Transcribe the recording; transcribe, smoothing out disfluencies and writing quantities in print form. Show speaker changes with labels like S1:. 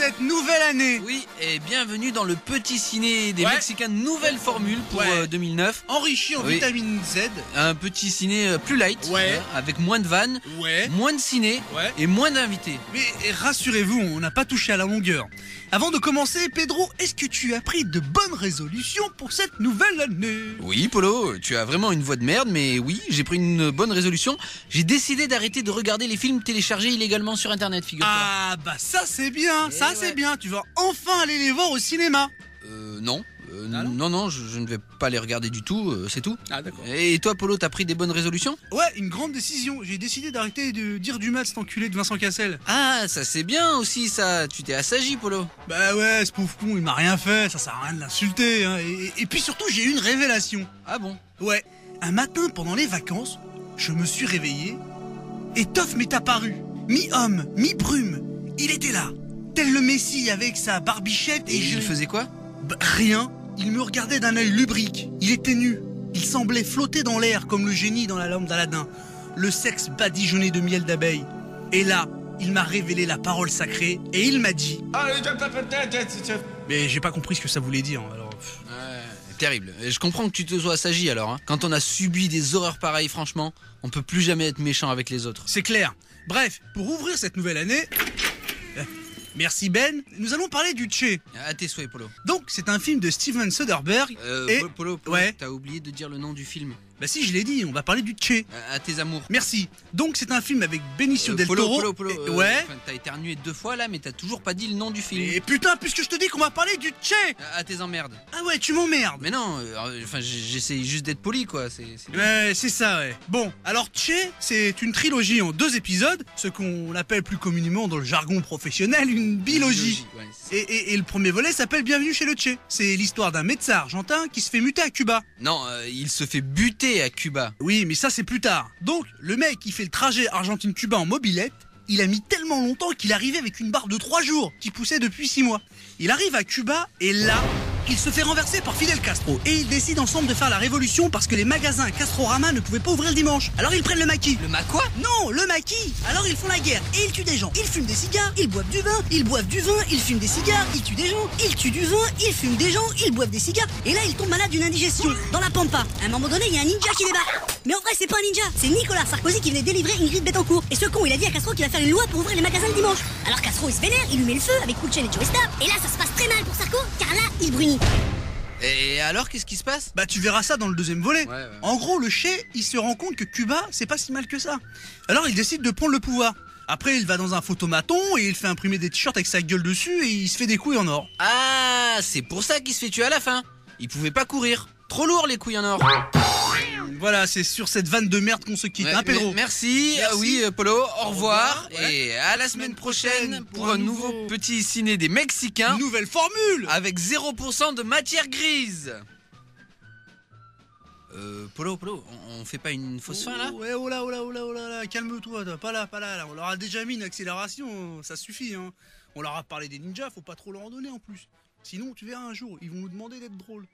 S1: cette nouvelle année.
S2: Oui, et bienvenue dans le petit ciné des Mexicains, nouvelle formule pour 2009.
S1: Enrichi en vitamine Z.
S2: Un petit ciné plus light, avec moins de vannes, moins de ciné et moins d'invités.
S1: Mais rassurez-vous, on n'a pas touché à la longueur. Avant de commencer, Pedro, est-ce que tu as pris de bonnes résolutions pour cette nouvelle année?
S2: Oui, Polo, tu as vraiment une voix de merde, mais oui, j'ai pris une bonne résolution. J'ai décidé d'arrêter de regarder les films téléchargés illégalement sur Internet, figure-toi.
S1: Ah, bah ça c'est bien, c'est bien. Tu vas enfin aller les voir au cinéma.
S2: Non. Non, je ne vais pas les regarder du tout, c'est tout.
S1: Ah d'accord.
S2: Et toi, Polo, t'as pris des bonnes résolutions?
S1: Ouais, une grande décision. J'ai décidé d'arrêter de dire du mal cet enculé de Vincent Cassel.
S2: Ah, ça c'est bien aussi, ça. Tu t'es assagi, Polo.
S1: Bah ouais, ce pauvre con, il m'a rien fait, ça sert à rien de l'insulter. Hein. Et puis surtout, j'ai eu une révélation.
S2: Ah bon?
S1: Ouais, un matin pendant les vacances, je me suis réveillé et Toff m'est apparu. Mi-homme, mi-brume. Il était là, tel le Messie avec sa barbichette et
S2: il faisait quoi?
S1: Bah, rien. Il me regardait d'un œil lubrique. Il était nu. Il semblait flotter dans l'air comme le génie dans la lampe d'Aladin. Le sexe badigeonné de miel d'abeille. Et là, il m'a révélé la parole sacrée et il m'a dit... Mais j'ai pas compris ce que ça voulait dire. Alors...
S2: Terrible. Et je comprends que tu te sois assagi alors. Hein. Quand on a subi des horreurs pareilles, franchement, on peut plus jamais être méchant avec les autres.
S1: C'est clair. Bref, pour ouvrir cette nouvelle année... Merci Ben, nous allons parler du Tché.
S2: À tes souhaits, Polo.
S1: Donc, c'est un film de Steven Soderbergh et...
S2: Polo, t'as oublié de dire le nom du film.
S1: Bah si, je l'ai dit, on va parler du Tché.
S2: À tes amours.
S1: Merci. Donc, c'est un film avec Benicio del Toro.
S2: Polo, t'as éternué 2 fois là, mais t'as toujours pas dit le nom du film.
S1: Et putain, puisque je te dis qu'on va parler du Tché.
S2: À tes emmerdes.
S1: Ah ouais, tu m'emmerdes.
S2: Mais non, j'essaye juste d'être poli, quoi.
S1: Ouais, c'est ça, ouais. Bon, alors Tché, c'est une trilogie en 2 épisodes, ce qu'on appelle plus communément dans le jargon professionnel une bilogie. Et le premier volet s'appelle Bienvenue chez le Tché. C'est l'histoire d'un médecin argentin qui se fait muter à Cuba.
S2: Non, il se fait buter à Cuba.
S1: Oui, mais ça c'est plus tard. Donc, le mec qui fait le trajet Argentine-Cuba en mobilette, il a mis tellement longtemps qu'il arrivait avec une barbe de 3 jours, qui poussait depuis 6 mois. Il arrive à Cuba, et là, il se fait renverser par Fidel Castro. Et ils décident ensemble de faire la révolution parce que les magasins Castrorama ne pouvaient pas ouvrir le dimanche. Alors ils prennent le maquis.
S2: Le ma quoi?
S1: Non, le maquis. Alors ils font la guerre et ils tuent des gens. Ils fument des cigares, ils boivent du vin, ils boivent du vin, ils fument des cigares, ils tuent des gens, ils tuent du vin, ils fument des gens, ils boivent des cigares. Et là, ils tombent malades d'une indigestion. Dans la pampa. À un moment donné, il y a un ninja qui débarque. Mais en vrai, c'est pas un ninja, c'est Nicolas Sarkozy qui venait délivrer Ingrid Betancourt. Et ce con, il a dit à Castro qu'il va faire une loi pour ouvrir les magasins le dimanche. Alors Castro, il se vénère, il lui met le feu avec Kouchen et Joe Star. Et là, ça se passe très mal pour Sarko, car là, il brunit.
S2: Et alors, qu'est-ce qui se passe?
S1: Bah tu verras ça dans le deuxième volet. En gros, le Che, il se rend compte que Cuba, c'est pas si mal que ça. Alors il décide de prendre le pouvoir. Après, il va dans un photomaton et il fait imprimer des t-shirts avec sa gueule dessus et il se fait des couilles en or.
S2: Ah, c'est pour ça qu'il se fait tuer à la fin. Il pouvait pas courir. Trop lourd les couilles en or.
S1: Voilà, c'est sur cette vanne de merde qu'on se quitte, hein Pedro?
S2: Merci. Oui, Polo, au revoir. Et à la semaine prochaine pour un nouveau petit ciné des Mexicains.
S1: Nouvelle formule.
S2: Avec 0% de matière grise. Polo, on fait pas une fausse fin là?
S1: Ouais, oh là, calme-toi, pas là. On leur a déjà mis une accélération, ça suffit, hein. On leur a parlé des ninjas, faut pas trop leur en donner en plus. Sinon, tu verras un jour, ils vont nous demander d'être drôles.